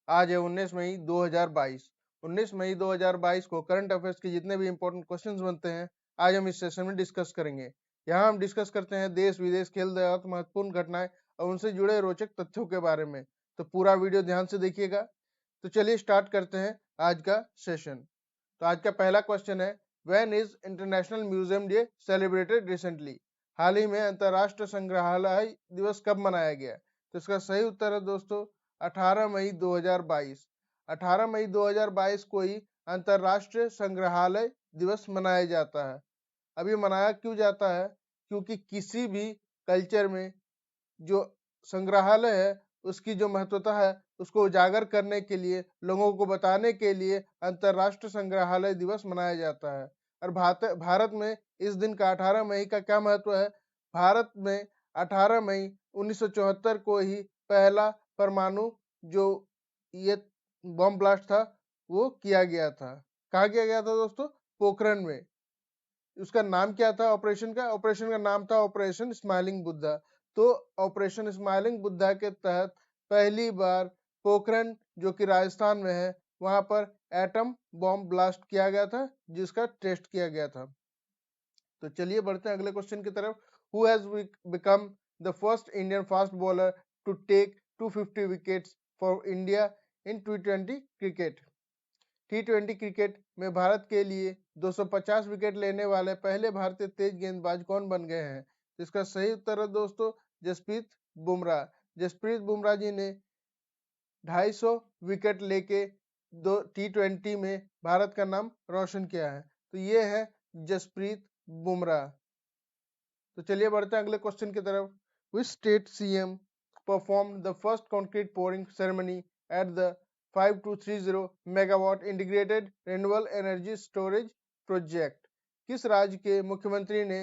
आज है 19 मई 2022। 19 मई 2022 को करंट अफेयर्स के जितने भी इंपॉर्टेंट क्वेश्चंस बनते हैं आज हम इस सेशन में डिस्कस करेंगे। यहाँ हम डिस्कस करते हैं देश विदेश खेल जगत महत्वपूर्ण घटनाएं और उनसे जुड़े रोचक तथ्यों के बारे में। तो पूरा वीडियो ध्यान से देखिएगा। तो चलिए स्टार्ट करते हैं आज का सेशन। तो आज का पहला क्वेश्चन है, when is international museum day celebrated recently? हाल ही में अंतरराष्ट्रीय संग्रहालय दिवस कब मनाया गया? तो इसका सही उत्तर है दोस्तों 18 मई 2022। 18 मई 2022 को ही अंतरराष्ट्रीय संग्रहालय दिवस मनाया जाता है। अब ये मनाया क्यों जाता है? क्योंकि किसी भी कल्चर में जो संग्रहालय है उसकी जो महत्वता है उसको उजागर करने के लिए, लोगों को बताने के लिए अंतरराष्ट्रीय संग्रहालय दिवस मनाया जाता है। और भारत में इस दिन का 18 मई का क्या महत्व है? भारत में 18 मई 1974 को ही पहला परमाणु जो ये बम ब्लास्ट था वो किया गया था। कहाँ किया गया था दोस्तों? पोखरण में। उसका नाम क्या था ऑपरेशन का नाम था ऑपरेशन स्माइलिंग बुद्धा। तो ऑपरेशन स्माइलिंग बुद्धा के तहत पहली बार पोखरण जो कि राजस्थान में है वहां पर एटम बॉम्ब ब्लास्ट किया गया था जिसका टेस्ट किया गया था। तो चलिए बढ़ते हैं अगले क्वेश्चन की तरफ। Who has become the first Indian fast bowler to take 250 wickets for India in T20 cricket? T20 cricket में भारत के लिए 250 विकेट लेने वाले पहले भारतीय तेज गेंदबाज कौन बन गए हैं? इसका सही उत्तर है दोस्तों जसप्रीत बुमराह। जसप्रीत बुमराह जी ने 250 विकेट लेके T20 में भारत का नाम रोशन किया है। तो ये है जसप्रीत बुमराह। तो चलिए बढ़ते हैं अगले क्वेश्चन की तरफ। Which state CM perform the first concrete pouring ceremony at the 5230 megawatt integrated renewable energy storage project? किस राज्य के मुख्यमंत्री ने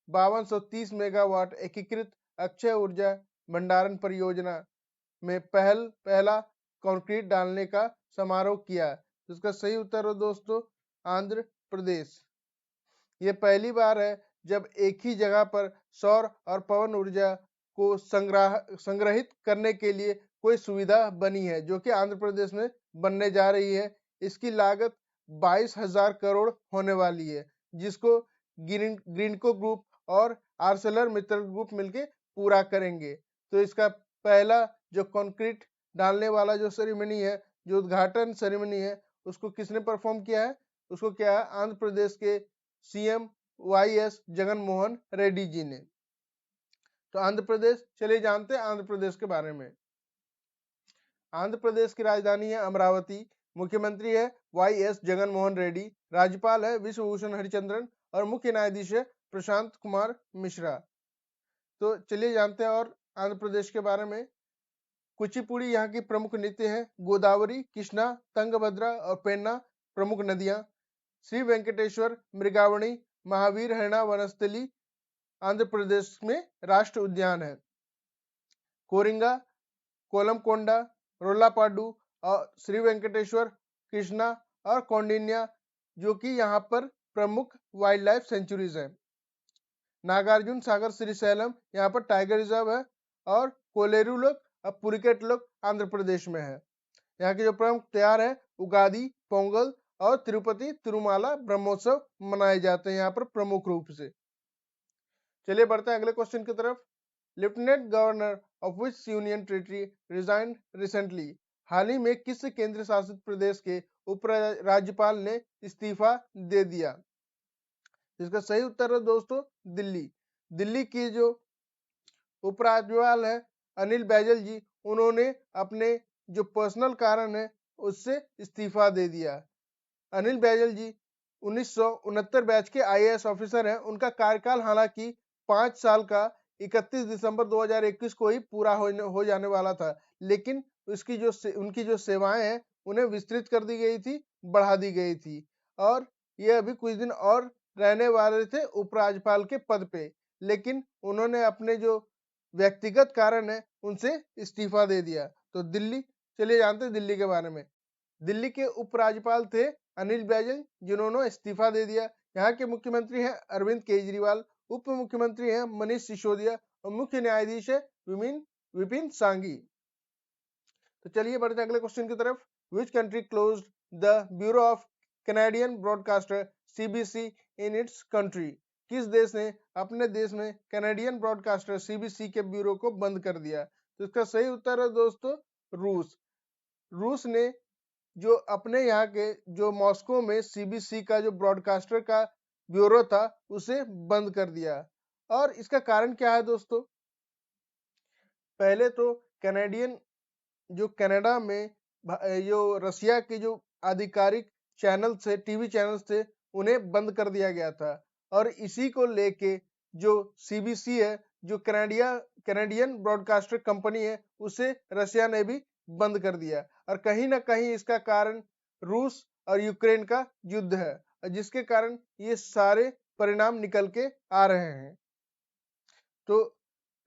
5230 मेगावाट एकीकृत अक्षय ऊर्जा भंडारण परियोजना में पहला कंक्रीट डालने का समारोह किया? इसका सही उत्तर है दोस्तों आंध्र प्रदेश। ये पहली बार है जब एक ही जगह पर सौर और पवन ऊर्जा को संग्रहित करने के लिए कोई सुविधा बनी है जो कि आंध्र प्रदेश में बनने जा रही है। इसकी लागत 22,000 करोड़ होने वाली है जिसको ग्रीनको ग्रुप और आर्सेलर मित्तल ग्रुप मिलके पूरा करेंगे। तो इसका पहला जो कंक्रीट डालने वाला जो सेरेमनी है, जो उद्घाटन सेरेमनी है, उसको किसने परफॉर्म किया है? उसको क्या है आंध्र प्रदेश के सीएम वाईएस जगन मोहन रेड्डी जी ने। तो आंध्र प्रदेश, चलिए जानते हैं आंध्र प्रदेश के बारे में। आंध्र प्रदेश की राजधानी है अमरावती। मुख्यमंत्री है वाईएस जगन मोहन रेड्डी। राज्यपाल है विश्वभूषण हरिचंद्रन और मुख्य न्यायाधीश है प्रशांत कुमार मिश्रा। तो चलिए जानते हैं और आंध्र प्रदेश के बारे में। कुचिपुड़ी यहाँ की प्रमुख नृत्य है। गोदावरी, कृष्णा, तंगभद्रा और पेन्ना प्रमुख नदियां। श्री वेंकटेश्वर मृगावणी महावीर हरणा वनस्थली आंध्र प्रदेश में राष्ट्र उद्यान है। कोरिंगा, कोलमकोंडा, रोलापाडू और श्री वेंकटेश्वर, कृष्णा और कौंडिन्या जो कि यहाँ पर प्रमुख वाइल्ड लाइफ सेंचुरीज हैं। नागार्जुन सागर श्रीशैलम यहाँ पर टाइगर रिजर्व है और कोलेरू लोक और पुरिकेट लोक आंध्र प्रदेश में है। यहाँ के जो प्रमुख त्योहार है उगादी, पोंगल और तिरुपति तिरुमाला ब्रह्मोत्सव मनाए जाते हैं यहाँ पर प्रमुख रूप से। चलिए बढ़ते हैं अगले क्वेश्चन की तरफ। Lieutenant governor of which union territory resigned recently? हाल ही में किस केंद्र शासित प्रदेश के उप राज्यपाल ने इस्तीफा दे दिया? इसका सही उत्तर है दोस्तों दिल्ली। दिल्ली की जो उपराज्यपाल है अनिल बैजल जी, उन्होंने अपने जो पर्सनल कारण है उससे इस्तीफा दे दिया। अनिल बैजल जी 1969 बैच के आईएएस ऑफिसर हैं। उनका कार्यकाल हालांकि 5 साल का 31 दिसंबर 2021 को ही पूरा हो जाने वाला था, लेकिन उनकी जो सेवाएं हैं उन्हें विस्तृत कर दी गई थी, बढ़ा दी गई थी और ये अभी कुछ दिन और रहने वाले थे उपराज्यपाल के पद पे, लेकिन उन्होंने अपने जो व्यक्तिगत कारण है उनसे इस्तीफा दे दिया। तो दिल्ली, चलिए जानते हैं दिल्ली के बारे में। दिल्ली के उपराज्यपाल थे अनिल बैजल जिन्होंने इस्तीफा दे दिया। यहाँ के मुख्यमंत्री हैं अरविंद केजरीवाल, उप मुख्यमंत्री हैं मनीष सिसोदिया और मुख्य न्यायाधीश है विपिन सांघी। तो चलिए बढ़ते हैं अगले क्वेश्चन की तरफ। Which country closed the bureau of Canadian broadcaster CBC in its country? किस देश ने अपने देश में कैनेडियन ब्रॉडकास्टर सीबीसी के ब्यूरो को बंद कर दिया? तो इसका सही उत्तर है दोस्तों रूस। रूस ने जो अपने यहाँ के जो मॉस्को में सीबीसी का जो ब्रॉडकास्टर का ब्यूरो था उसे बंद कर दिया। और इसका कारण क्या है दोस्तों? पहले तो कैनेडियन जो कनाडा में जो रसिया के जो आधिकारिक चैनल थे, टीवी चैनल्स थे, उन्हें बंद कर दिया गया था। और इसी को लेके जो सीबीसी है, जो कैनेडियन ब्रॉडकास्टर कंपनी है, उसे रसिया ने भी बंद कर दिया। और कहीं ना कहीं इसका कारण रूस और यूक्रेन का युद्ध है, जिसके कारण ये सारे परिणाम निकल के आ रहे हैं। तो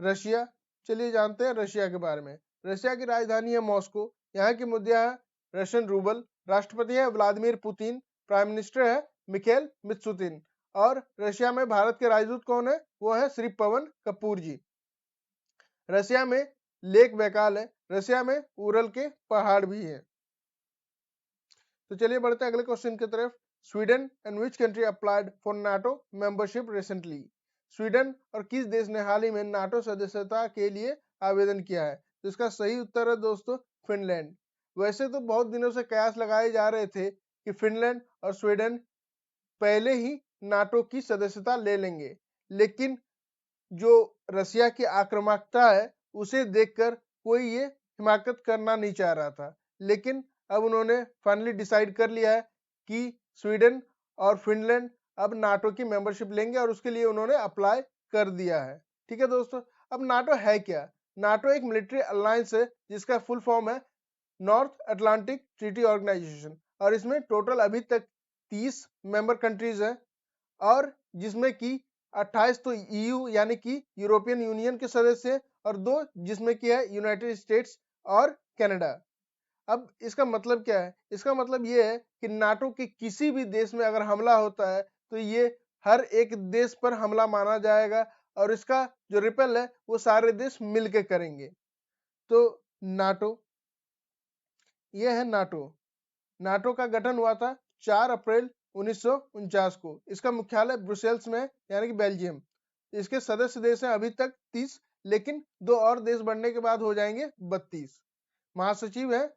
रशिया, चलिए जानते हैं रशिया के बारे में। रशिया की राजधानी है मॉस्को। यहाँ की मुद्रा है रशियन रूबल। राष्ट्रपति है व्लादिमीर पुतिन। प्राइम मिनिस्टर है मिखेल मित्सुतिन। और रशिया में भारत के राजदूत कौन है? वो है श्री पवन कपूर जी। रशिया में लेक बैकाल है। रशिया में उरल के पहाड़ भी हैं। तो चलिए बढ़ते हैं अगले क्वेश्चन की तरफ। Sweden and which country applied for NATO membership recently? Sweden और किस देश ने हाल ही में नाटो सदस्यता के लिए आवेदन किया है? तो इसका सही उत्तर है दोस्तों फिनलैंड। वैसे तो बहुत दिनों से कयास लगाए जा रहे थे कि फिनलैंड और स्वीडन पहले ही नाटो की सदस्यता ले लेंगे, लेकिन जो रसिया की आक्रामकता है उसे देखकर कोई ये हिमाकत करना नहीं चाह रहा था। लेकिन अब उन्होंने फाइनली डिसाइड कर लिया है कि स्वीडन और फिनलैंड अब नाटो की मेंबरशिप लेंगे और उसके लिए उन्होंने अप्लाई कर दिया है। ठीक है दोस्तों। अब नाटो है क्या? नाटो एक मिलिट्री अलायंस है जिसका फुल फॉर्म है नॉर्थ अटलांटिक ट्रीटी ऑर्गेनाइजेशन। और इसमें टोटल अभी तक 30 मेंबर कंट्रीज हैं, और जिसमें कि 28 तो ईयू यानी कि यूरोपियन यूनियन के सदस्य हैं, और 2 जिसमें कि है यूनाइटेड स्टेट्स और कनाडा। अब इसका मतलब क्या है? इसका मतलब ये है कि नाटो के किसी भी देश में अगर हमला होता है तो ये हर एक देश पर हमला माना जाएगा, और इसका जो रिपेल है वो सारे देश मिलके करेंगे। तो नाटो, ये है नाटो। नाटो का गठन हुआ था 4 अप्रैल 1949 को। इसका मुख्यालय ब्रुसेल्स में यानी कि बेल्जियम। इसके सदस्य देश हैं अभी तक 30, लेकिन 2 और देश बढ़ने के बाद हो जाएंगे 32। महासचिव है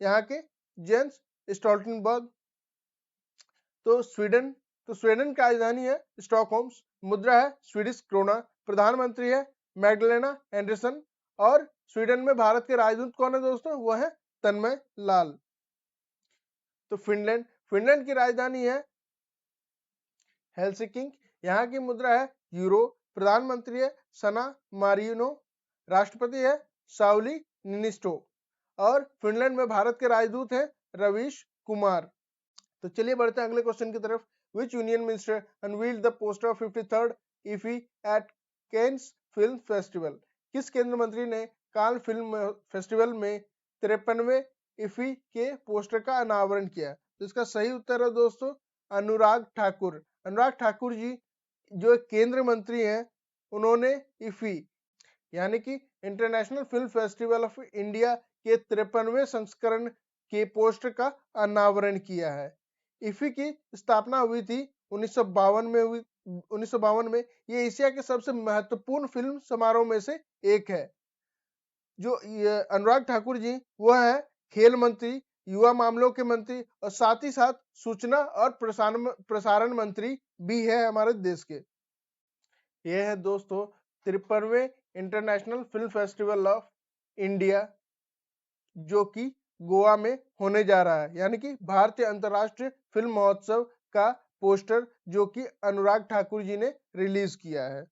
यहाँ के जेंस स्टोल्टनबर्ग। तो स्वीडन की राजधानी है स्टॉकहोम्स। मुद्रा है स्वीडिश क्रोना। प्रधानमंत्री है मैग्डलेना एंडरसन। और स्वीडन में भारत के राजदूत कौन है दोस्तों? वो है तन्मय लाल। तो फिनलैंड की राजधानी है हेलसिंकी। यहाँ की मुद्रा है यूरो। प्रधानमंत्री है सना मारिनो। राष्ट्रपति है साउली निनिस्टो। और फिनलैंड में भारत के राजदूत हैं रवीश कुमार। तो चलिए बढ़ते हैं अगले क्वेश्चन की तरफ। Which union minister unveiled the poster of 53rd IFFI at Cannes film festival? किस केंद्र मंत्री ने कान फिल्म फेस्टिवल में 53वें इफी के पोस्टर का अनावरण किया? तो इसका सही उत्तर है दोस्तों अनुराग ठाकुर। अनुराग ठाकुर जी जो केंद्र मंत्री हैं, उन्होंने इफी यानी कि international film festival of India के 53वें संस्करण के पोस्टर का अनावरण किया है। इफी की स्थापना हुई थी 1952 में। ये एशिया के सबसे महत्वपूर्ण फिल्म समारोह में से एक है। जो अनुराग ठाकुर जी वो है खेल मंत्री, युवा मामलों के मंत्री, और साथ ही साथ सूचना और प्रसारण मंत्री भी है हमारे देश के। ये है दोस्तों 53वें international film festival of India, जो कि गोवा में होने जा रहा है, यानी कि भारतीय अंतर्राष्ट्रीय फिल्म महोत्सव का पोस्टर जो कि अनुराग ठाकुर जी ने रिलीज किया है।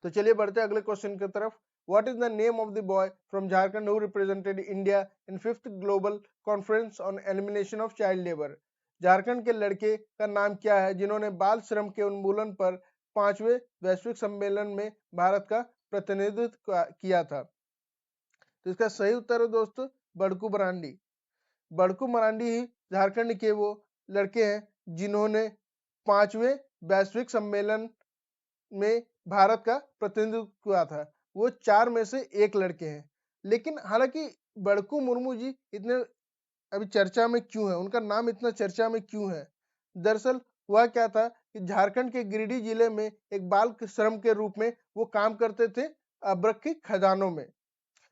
तो चलिए बढ़ते हैं अगले क्वेश्चन की तरफ। What is the name of the boy from Jharkhand who represented India in 5th Global Conference on Elimination of Child Labor? Jharkhand के लड़के का नाम क्या है जिन्होंने बाल श्रम के उन्मूलन पर 5वें वैश्विक सम्मेलन में भारत का प्रतिनिधित्व किया था? तो इसका सही उत्तर है दोस्तों बड़कू मरांडी। बड़कू मरांडी ही झारखंड के वो लड़के हैं जिन्होंने 5वें वैश्विक सम्मेलन में भारत का प्रतिनिधित्व किया था। वो 4 में से एक लड़के हैं। लेकिन हालांकि बड़कू मुर्मू जी इतने अभी चर्चा में क्यों है, उनका नाम इतना चर्चा में क्यों है? दरअसल हुआ क्या था कि झारखंड के गिरिडीह जिले में एक बाल श्रम के रूप में वो काम करते थे अभ्रक की खदानों में,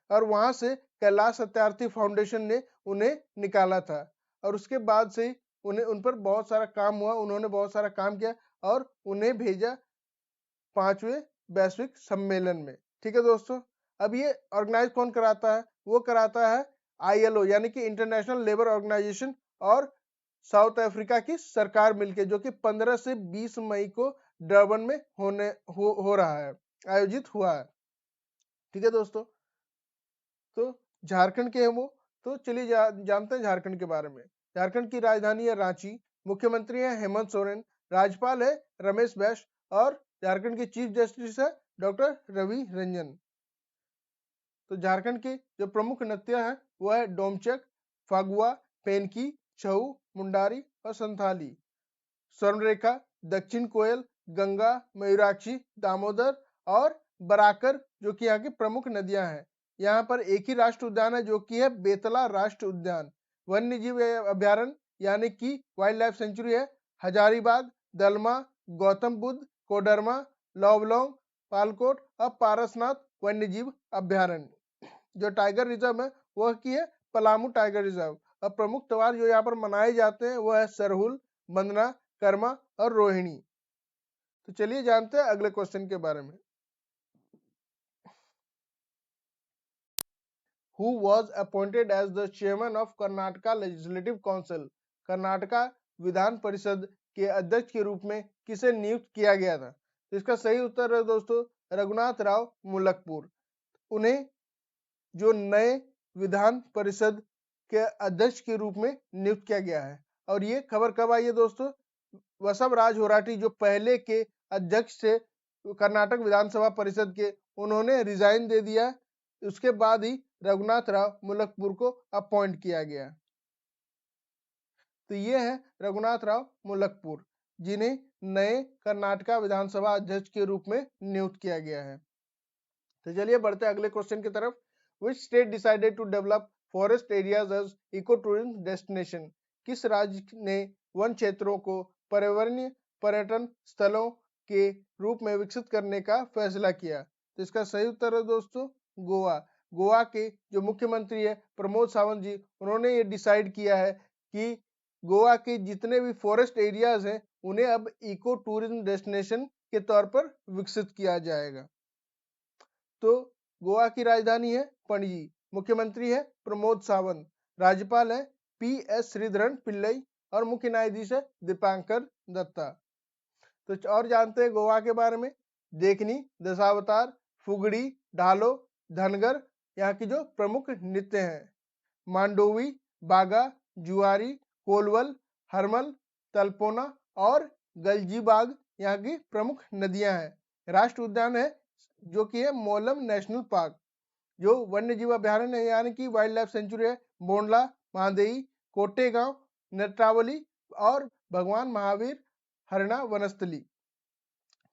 और वहां से कैलाश सत्यार्थी फाउंडेशन ने उन्हें निकाला था, और उसके बाद से ही उन्हें उन पर बहुत सारा काम हुआ, उन्होंने बहुत सारा काम किया और उन्हें भेजा 5वें वैश्विक सम्मेलन में। ठीक है दोस्तों, अब ये ऑर्गेनाइज कौन कराता है? वो कराता है ILO यानी कि इंटरनेशनल लेबर ऑर्गेनाइजेशन और साउथ अफ्रीका की सरकार मिलके, जो कि 15 से 20 मई को डरबन में हो रहा है, आयोजित हुआ है। ठीक है दोस्तों, तो झारखंड के हैं वो, तो चलिए जानते हैं झारखंड के बारे में। झारखंड की राजधानी है रांची, मुख्यमंत्री है हेमंत सोरेन, राज्यपाल है रमेश बैस और झारखंड के चीफ जस्टिस है डॉक्टर रवि रंजन। तो झारखंड के जो प्रमुख नृत्य है वो है डोमचक, फागुआ, पेनकी, छऊ, मुंडारी और संथाली। स्वर्णरेखा, दक्षिण कोयल, गंगा, मयूराक्षी, दामोदर और बराकर जो कि यहाँ की प्रमुख नदियां हैं। यहाँ पर एक ही राष्ट्र उद्यान है जो कि है बेतला राष्ट्र उद्यान। वन्य जीव अभ्यारण्य यानी कि वाइल्ड लाइफ सेंचुरी है हजारीबाग, दलमा, गौतम बुद्ध, कोडरमा, लॉवलोंग, पालकोट और पारसनाथ वन्य जीव अभ्यारण्य। जो टाइगर रिजर्व है वह की है पलामू टाइगर रिजर्व। और प्रमुख त्योहार जो यहाँ पर मनाए जाते हैं वह है सरहुल, बंदना, कर्मा और रोहिणी। तो चलिए जानते हैं अगले क्वेश्चन के बारे में। Who was appointed as the chairman of Karnataka Legislative Council? Karnataka Vidhan Parishad के अध्यक्ष के रूप में किसे नियुक्त किया गया था? तो इसका सही उत्तर है दोस्तों रघुनाथ राव मुलकपुर। उन्हें जो नए विधान परिषद के अध्यक्ष के रूप में नियुक्त किया गया है। और ये खबर कब आई है दोस्तों? वसवराज होराटी जो पहले के अध्यक्ष थे कर्नाटक विधानसभा परिषद के, उन्होंने रिजाइन दे दिया। उसके बाद ही रघुनाथ राव मुलकपुर को अपॉइंट किया गया। तो ये है रघुनाथ राव मुलकपुर, जिन्हें नए कर्नाटका विधानसभा अध्यक्ष के रूप में नियुक्त किया गया है। तो चलिए बढ़ते हैं अगले क्वेश्चन की तरफ। Which state decided to develop forest areas as ecotourism destination? किस राज्य ने वन क्षेत्रों को पर्यावरणीय पर्यटन स्थलों के रूप में विकसित करने का फैसला किया? तो इसका सही उत्तर है दोस्तों गोवा। गोवा के जो मुख्यमंत्री है प्रमोद सावंत जी, उन्होंने ये डिसाइड किया है कि गोवा के जितने भी फॉरेस्ट एरियाज हैं उन्हें अब इको टूरिज्म डेस्टिनेशन के तौर पर विकसित किया जाएगा। तो गोवा की राजधानी है पणजी, मुख्यमंत्री है प्रमोद सावंत, राज्यपाल है PS श्रीधरन पिल्लई और मुख्य न्यायाधीश है दीपांकर दत्ता। तो और जानते हैं गोवा के बारे में। देखनी, दशावतार, फुगड़ी, ढालो, धनगर यहाँ की जो प्रमुख नृत्य हैं। मांडोवी, बागा, जुआरी, कोलवल, हरमल, तलपोना और गलजीबाग यहाँ की प्रमुख नदियां हैं। राष्ट्र उद्यान है जो कि है मोलम नेशनल पार्क। जो वन्य जीव अभ्यारण्य है यानी कि वाइल्ड लाइफ सेंचुरी है बोंडला, महादेई, कोटेगांव, नेत्रावली और भगवान महावीर हरना वनस्थली।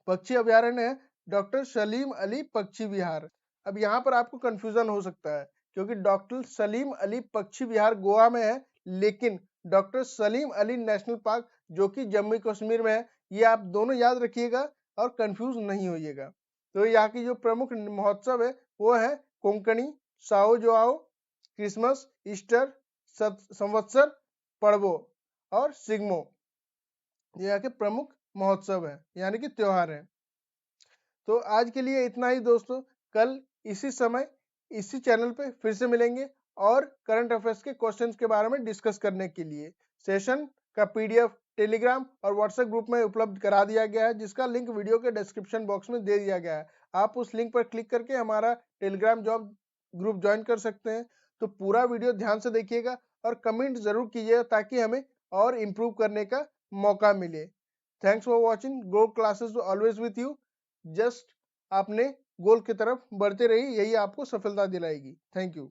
पक्षी अभ्यारण्य है डॉक्टर सलीम अली पक्षी विहार। अब यहाँ पर आपको कंफ्यूजन हो सकता है क्योंकि डॉक्टर सलीम अली पक्षी विहार गोवा में है, लेकिन doctor Salim Ali national park जो कि जम्मू कश्मीर में है, ये आप दोनों याद रखिएगा और कंफ्यूज नहीं होइएगा। तो यहाँ की जो प्रमुख महोत्सव है वो है Konkani, Sao Joao, Christmas, Easter, संवत्सर, पर्वो और सिग्मो। ये यहाँ के प्रमुख महोत्सव है यानी कि त्योहार है। तो आज के लिए इतना ही दोस्तों, कल इसी समय इसी चैनल पे फिर से मिलेंगे और करंट अफेयर्स के क्वेश्चंस के बारे में डिस्कस करने के लिए। सेशन का PDF टेलीग्राम और व्हाट्सएप ग्रुप में उपलब्ध करा दिया गया है, जिसका लिंक वीडियो के डिस्क्रिप्शन बॉक्स में दे दिया गया है। आप उस लिंक पर क्लिक करके हमारा टेलीग्राम जॉब ग्रुप ज्वाइन कर सकते हैं। तो पूरा वीडियो ध्यान से देखिएगा और कमेंट जरूर कीजिएगा ताकि हमें और इम्प्रूव करने का मौका मिले। Thanks for watching. Go classes always with you. Just आपने गोल की तरफ बढ़ते रहिए, यही आपको सफलता दिलाएगी। Thank you.